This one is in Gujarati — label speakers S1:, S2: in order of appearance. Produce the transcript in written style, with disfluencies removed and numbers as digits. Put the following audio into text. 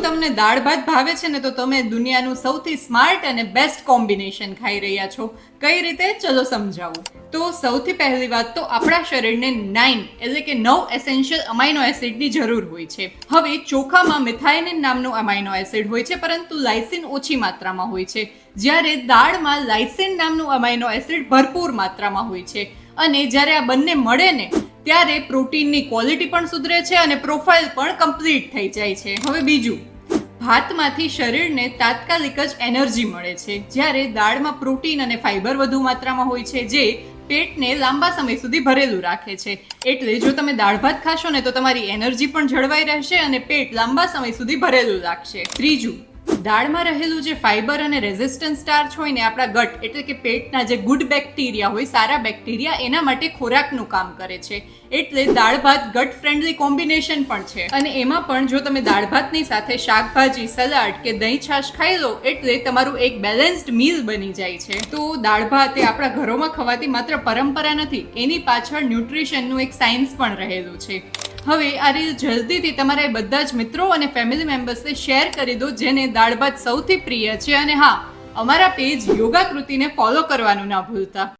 S1: તમને દાળ ભાત ભાવે છે ને તો તમે દુનિયાનું સૌથી સ્માર્ટ અને બેસ્ટ કોમ્બિનેશન ખાઈ રહ્યા છો. કઈ રીતે, ચલો સમજાવું. તો સૌથી પહેલી વાત તો આપણા શરીરને 9 એટલે કે 9 એસેન્શિયલ અમાઇનો એસિડની જરૂર હોય છે. હવે ચોખામાં મિથાઇનિન નામનું અમાઇનો એસિડ હોય છે, પરંતુ લાઇસિન ઓછી માત્રામાં હોય છે, જ્યારે દાળમાં લાઇસિન નામનું અમાઇનો એસિડ ભરપૂર માત્રામાં હોય છે. અને જ્યારે આ બંને મળે ને ત્યારે પ્રોટીનની ક્વોલિટી પણ સુધરે છે અને પ્રોફાઇલ પણ કમ્પ્લીટ થઈ જાય છે. હવે બીજું, ભાતમાંથી શરીરને તાત્કાલિક જ એનર્જી મળે છે, જ્યારે દાળમાં પ્રોટીન અને ફાઈબર વધુ માત્રામાં હોય છે, જે પેટને લાંબા સમય સુધી ભરેલું રાખે છે. એટલે જો તમે દાળ ભાત ખાશો ને તો તમારી એનર્જી પણ જળવાઈ રહેશે અને પેટ લાંબા સમય સુધી ભરેલું લાગશે. ત્રીજું, દાળમાં રહેલું જે ફાઈબર અને રેઝિસ્ટન્ટ સ્ટાર્ચ હોય ને આપણા ગટ એટલે કે પેટના જે ગુડ બેક્ટેરિયા હોય, સારા બેક્ટેરિયા, એના માટે ખોરાકનું કામ કરે છે. એટલે દાળ ભાત ગટ ફ્રેન્ડલી કોમ્બિનેશન પણ છે. અને એમાં પણ જો તમે દાળ ભાતની સાથે શાકભાજી, સલાડ કે દહીં છાશ ખાઈ લો એટલે તમારું એક બેલેન્સ્ડ મીલ બની જાય છે. તો દાળ ભાત એ આપણા ઘરોમાં ખવાતી માત્ર પરંપરા નથી, એની પાછળ ન્યુટ્રિશનનું એક સાયન્સ પણ રહેલું છે. હવે આ રીલ જલ્દીથી તમારા બધા જ મિત્રો અને ફેમિલી મેમ્બર્સને શેર કરી દો જેને દાળ ભાત સૌથી પ્રિય છે. અને હા, અમારા પેજ યોગા કૃતિને ફોલો કરવાનું ના ભૂલતા.